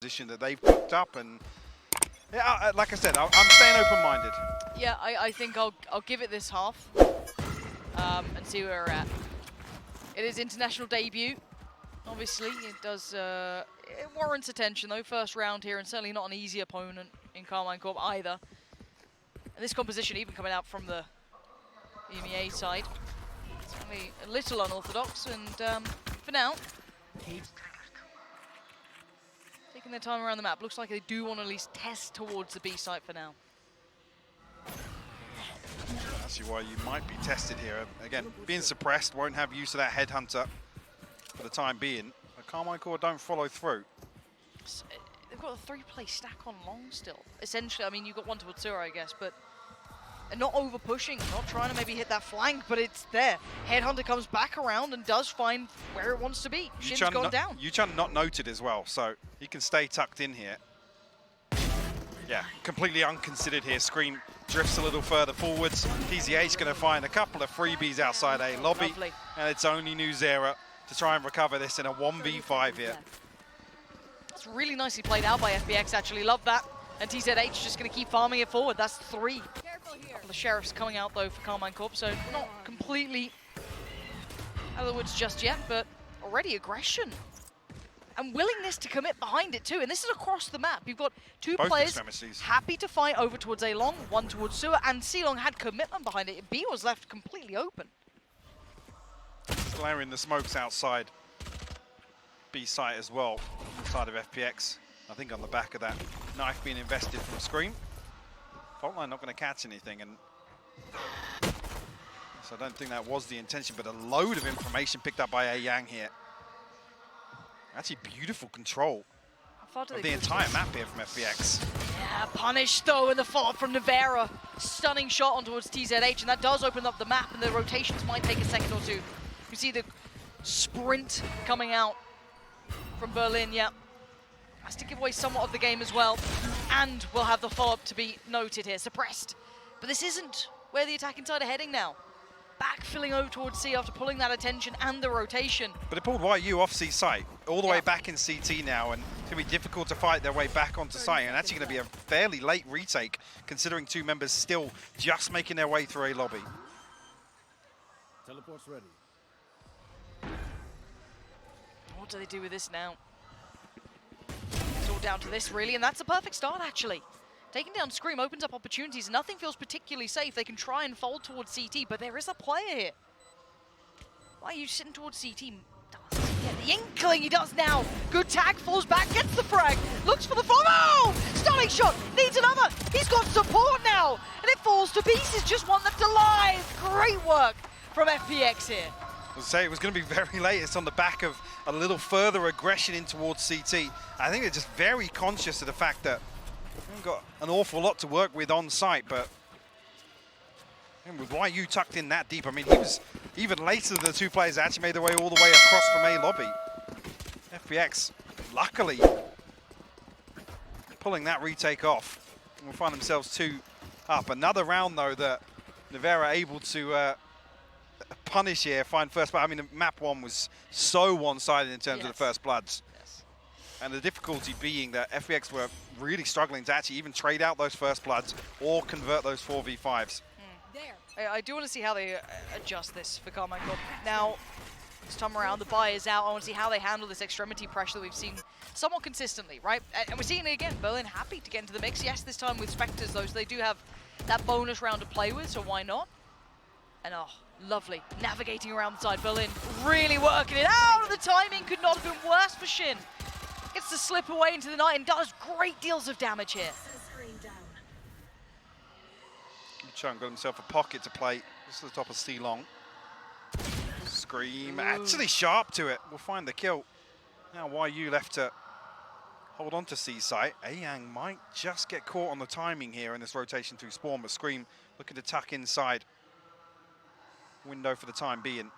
position that they've picked up, and yeah, like I said, I'm staying open-minded. Yeah, I think I'll give it this half and see where we're at. It is international debut. Obviously, it does it warrants attention though. First round here, and certainly not an easy opponent in Karmine Corp either. And this composition, even coming out from the EMEA side, certainly a little unorthodox. And for now, taking their time around the map. Looks like they do want to at least test towards the B site for now. That's why you might be tested here. Again, being suppressed, won't have use of that headhunter for the time being. The Karmine Corp don't follow through. So, they've got a 3-play stack on long still. Essentially, I mean, you've got one towards Zero, I guess, but they're not over pushing, not trying to maybe hit that flank, but it's there. Headhunter comes back around and does find where it wants to be. Shin's gone down. YuiChEn not noted as well, so he can stay tucked in here. Yeah, completely unconsidered here. ScreaM drifts a little further forwards. TZH's going to find a couple of freebies outside A lobby. Lovely. And it's only Newzera to try and recover this in a 1v5 here. It's really nicely played out by FPX, actually. Love that. And TZH just going to keep farming it forward. That's 3. The Sheriff's coming out, though, for Karmine Corp, so not completely out of the woods just yet, but already aggression. And willingness to commit behind it, too. And this is across the map. You've got two Both players extremities. happy to fight over towards A Long, one towards Sewer, and C Long had commitment behind it. B was left completely open. Glaring the smokes outside B site as well, inside of FPX. I think on the back of that knife being invested from ScreaM. Faultline not going to catch anything, and so I don't think that was the intention, but a load of information picked up by A Yang here. Actually beautiful control of the entire map here from FPX. Yeah, punished though in the follow-up from Nivera. Stunning shot on towards TZH, and that does open up the map, and the rotations might take a second or two. You see the sprint coming out from BerLIN, yeah. Has to give away somewhat of the game as well. And we'll have the follow-up to be noted here, suppressed. But this isn't where the attacking side are heading now. Backfilling over towards C after pulling that attention and the rotation. But it pulled YU off C site, all the way back in CT now, and it's going to be difficult to fight their way back onto site, and actually going to be a fairly late retake, considering two members still just making their way through A lobby. Teleport's ready. What do they do with this now? It's all down to this, really, and that's a perfect start, actually. Taking down ScreaM opens up opportunities. Nothing feels particularly safe. They can try and fold towards CT, but there is a player here. Why are you sitting towards CT? Doesn't get the inkling. He does now. Good tag, falls back, gets the frag, looks for the follow. Oh! Stunning shot, needs another. He's got support now, and it falls to pieces. Just one left alive. Great work from FPX here. I say it was going to be very late. It's on the back of a little further aggression in towards CT. I think they're just very conscious of the fact that they've got an awful lot to work with on site, but with YU tucked in that deep, I mean, he was even later than the two players that actually made their way all the way across from A lobby. FPX, luckily, pulling that retake off. We'll find themselves 2 up. Another round, though, that Nivera able to punish here, find first blood. I mean, the map 1 was so one-sided in terms of the first bloods. And the difficulty being that FPX were really struggling to actually even trade out those first bloods or convert those 4v5s. I do want to see how they adjust this for Karmine Corp. Now, this time around, the buy is out. I want to see how they handle this extremity pressure that we've seen somewhat consistently, right? And we're seeing it again. BerLIN happy to get into the mix. Yes, this time with Spectres, though, so they do have that bonus round to play with, so why not? And oh, lovely. Navigating around the side. BerLIN really working it out. The timing could not have been worse for Shin. Gets to slip away into the night and does great deals of damage here. YuiChEn got himself a pocket to play. This is the top of C Long. ScreaM actually sharp to it. We'll find the kill. Now YU left to hold on to C site. A Yang might just get caught on the timing here in this rotation through spawn, but ScreaM looking to tuck inside. Window for the time being.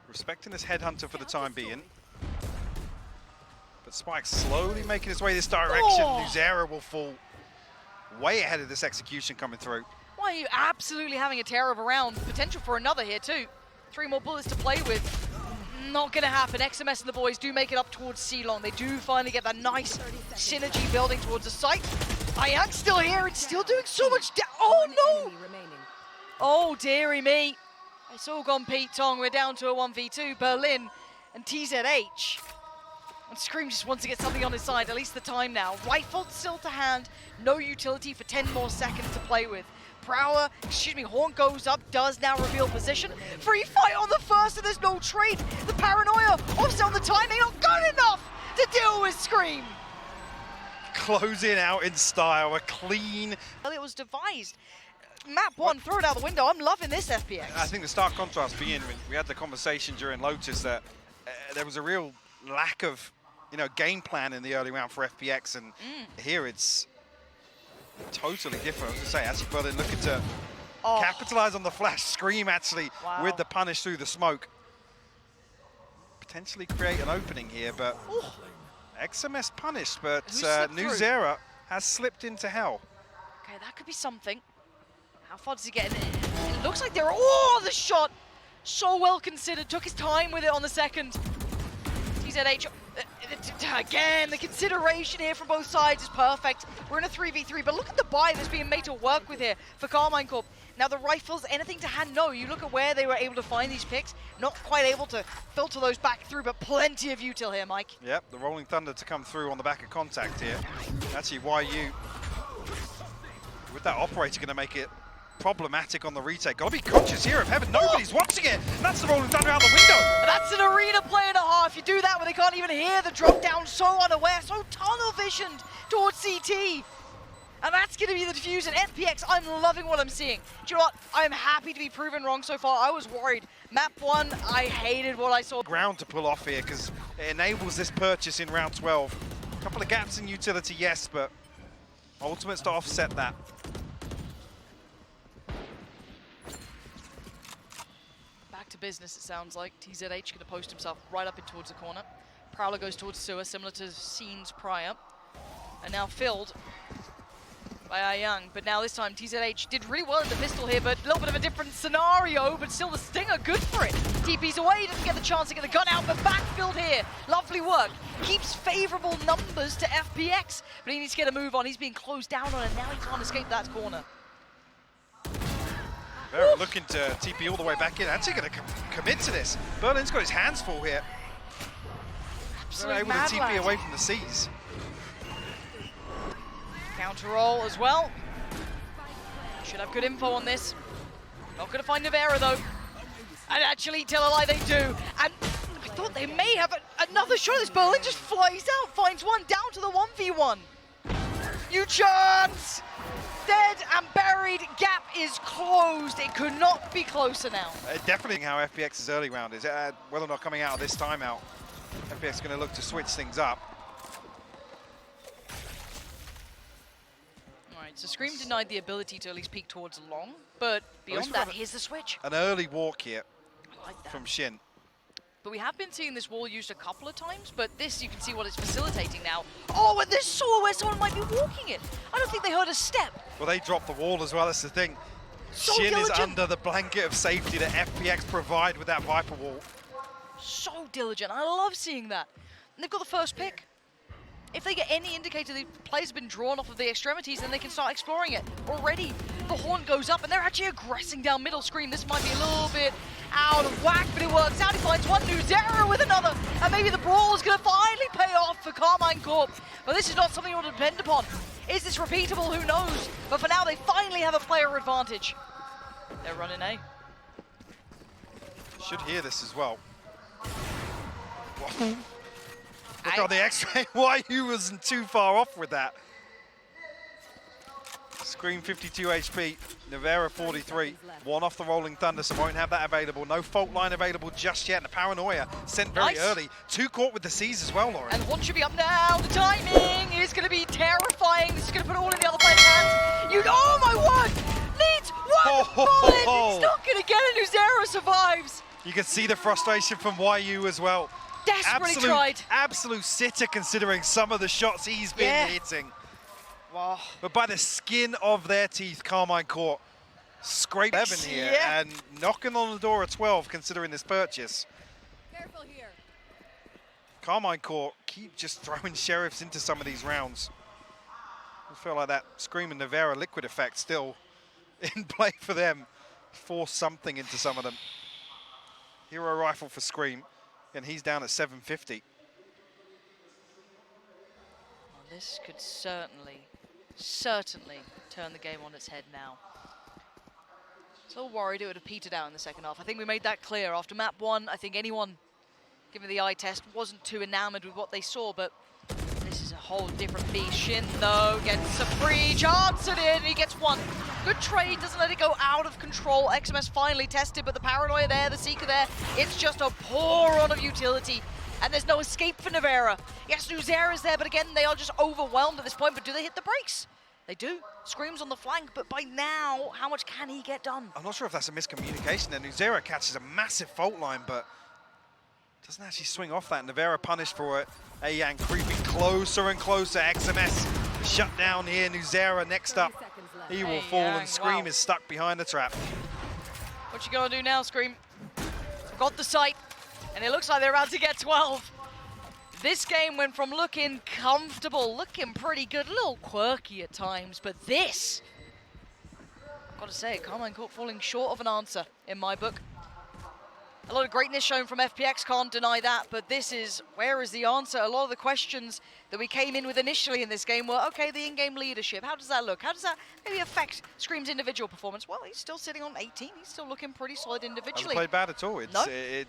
Respecting this headhunter for the time being. But Spike slowly making his way this direction. Newzera will fall way ahead of this execution coming through. Why are you absolutely having a tear of a round? Potential for another here too. 3 more bullets to play with. Not gonna happen. XMS and the boys do make it up towards C-Long. They do finally get that nice synergy building towards the site. Ayang's still here and still doing so much oh no! Oh dearie me. It's all gone Pete Tong. We're down to a 1v2. BerLIN and TZH. And ScreaM just wants to get something on his side, at least the time now. Rifle still to hand, no utility for 10 more seconds to play with. Prowler, Horn goes up, does now reveal position. Free fight on the first, and there's no trade. The paranoia, offset on the timing, not good enough to deal with ScreaM. Closing out in style, a clean. Well, it was devised. Map 1, throw it out the window. I'm loving this FPX. I think the stark contrast being, we had the conversation during Lotus that there was a real lack of, game plan in the early round for FPX, and here it's totally different. I was going to say, actually, BerLIN looking to capitalize on the flash. ScreaM actually with the punish through the smoke. Potentially create an opening here, but XMS punished, but Newzera has slipped into hell. Okay, that could be something. How far does he get in? It looks like they're, the shot! So well considered, took his time with it on the second. TZH, again, the consideration here from both sides is perfect. We're in a 3v3, but look at the buy that's being made to work with here for Karmine Corp. Now the rifles, anything to hand, no. You look at where they were able to find these picks, not quite able to filter those back through, but plenty of util here, Mike. Yep, the Rolling Thunder to come through on the back of contact here. Actually, YU, with that operator going to make it problematic on the retake. Got to be conscious here of heaven. Nobody's watching it. And that's the Rolling Thunder out the window. That's an arena play and a half. You do that when they can't even hear the drop down, so unaware, so tunnel visioned towards CT. And that's going to be the diffuse. And FPX, I'm loving what I'm seeing. Do you know what? I'm happy to be proven wrong so far. I was worried. Map 1, I hated what I saw. Ground to pull off here because it enables this purchase in round 12. A couple of gaps in utility, yes, but ultimates to offset that. To business, it sounds like. TZH going to post himself right up in towards the corner. Prowler goes towards sewer, similar to scenes prior. And now filled by Ayang. But now this time TZH did really well in the pistol here, but a little bit of a different scenario, but still the stinger good for it. TP's away, doesn't get the chance to get the gun out, but backfilled here. Lovely work. Keeps favorable numbers to FPX, but he needs to get a move on. He's being closed down on, and now he can't escape that corner. Nivera looking to TP all the way back in. Actually going to commit to this. BerLIN's got his hands full here. They're able to TP away from the C's. Counter roll as well. Should have good info on this. Not going to find Nivera though. And actually, tell a lie, they do. And I thought they may have another shot. This BerLIN just flies out, finds one down to the 1v1. WudiYuChEn! Dead and buried, gap is closed. It could not be closer now. Definitely how FPX's early round is. Whether or not coming out of this timeout, FPX is going to look to switch things up. All right, so ScreaM denied the ability to at least peek towards long, but beyond that, here's the switch. An early walk here like from Shin. But we have been seeing this wall used a couple of times, but this, you can see what it's facilitating now. Oh, and this saw where someone might be walking it. I don't think they heard a step. Well, they dropped the wall as well, that's the thing. So Shin diligent. is under the blanket of safety that FPX provide with that Viper wall. So diligent, I love seeing that. And they've got the first pick. If they get any indicator the players have been drawn off of the extremities, then they can start exploring it. Already, the horn goes up, and they're actually aggressing down middle screen. This might be a little bit out of whack, but it works out. He finds one, Newzera with another, and maybe the brawl is going to finally pay off for Karmine Corp. But this is not something you want to depend upon. Is this repeatable? Who knows? But for now, they finally have a player advantage. They're running A. Should hear this as well. Look on the X-ray. YU wasn't too far off with that. ScreaM 52 HP, Nivera 43. One off the Rolling Thunder, so won't have that available. No fault line available just yet. And the paranoia sent very early. Two caught with the C's as well, Lauren. And one should be up now. The timing is going to be terrifying. This is going to put it all in the other player's hands. Oh my word! Needs one bullet. It's not going to get it. Newzera survives. You can see the frustration from YU as well. Desperately tried. Absolute sitter considering some of the shots he's been hitting. Wow. But by the skin of their teeth, Karmine Corp scraped 11 here and knocking on the door at 12 considering this purchase. Careful here. Karmine Corp keep just throwing sheriffs into some of these rounds. I feel like that ScreaM and Nivera liquid effect still in play for them. Force something into some of them. Hero rifle for ScreaM, and he's down at 750. Well, this could certainly turn the game on its head now. So worried it would have petered out in the second half. I think we made that clear. After map 1, I think anyone given the eye test wasn't too enamored with what they saw, but this is a whole different beast. Shin, though, gets a free chance at it, and he gets one. Good trade, doesn't let it go out of control. XMS finally tested, but the paranoia there, the Seeker there, it's just a pour on of utility. And there's no escape for Nivera. Yes, Newzera's there, but again, they are just overwhelmed at this point, but do they hit the brakes? They do. ScreaM's on the flank, but by now, how much can he get done? I'm not sure if that's a miscommunication there. Newzera catches a massive fault line, but doesn't actually swing off that. Nivera punished for it. Ayan creeping closer and closer. XMS shut down here. Newzera next up. He will fall, and ScreaM is stuck behind the trap. What you gonna do now, ScreaM? Got the sight, and it looks like they're about to get 12. This game went from looking comfortable, looking pretty good, a little quirky at times, but this, gotta say, Karmine Corp falling short of an answer in my book. A lot of greatness shown from FPX, can't deny that, but this is, where is the answer? A lot of the questions that we came in with initially in this game were, okay, the in-game leadership, how does that look? How does that maybe affect ScreaM's individual performance? Well, he's still sitting on 18, he's still looking pretty solid individually. Hasn't played bad at all. No?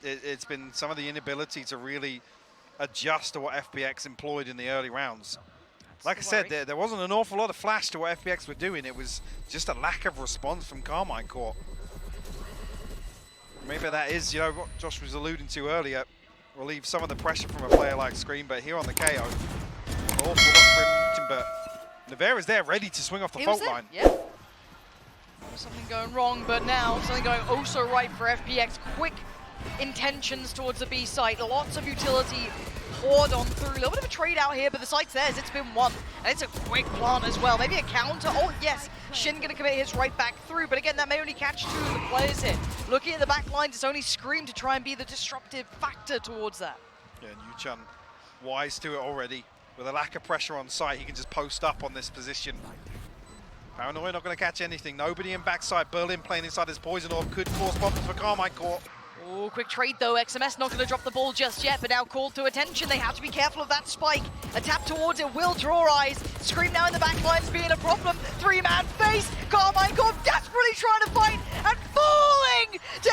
It's been some of the inability to really adjust to what FPX employed in the early rounds. Like I said, there wasn't an awful lot of flash to what FPX were doing. It was just a lack of response from Karmine Corp. Maybe that is, what Josh was alluding to earlier, relieve some of the pressure from a player like ScreaM, but here on the KO, an awful lot for him, but Nivera's there ready to swing off the fault line. Yeah. Something going wrong, but now something going oh so right for FPX. Quick intentions towards the B site, lots of utility poured on through. A little bit of a trade out here, but the site's theirs. It's been won, and it's a quick plant as well. Maybe a counter. Oh yes, Shin gonna commit his right back through, but again, that may only catch 2 of the players here. Looking at the back lines, it's only ScreaM to try and be the disruptive factor towards that. Yeah, and WudiYuChEn wise to it already. With a lack of pressure on site, he can just post up on this position. Paranoia not going to catch anything. Nobody in backside. BerLIN playing inside his poison orb could cause problems for Karmine Corp. Oh, quick trade though. XMS not going to drop the ball just yet, but now called to attention. They have to be careful of that spike. A tap towards it will draw eyes. ScreaM now in the back lines being a problem. 3-man face. Karmine Corp desperately trying to fight and falling to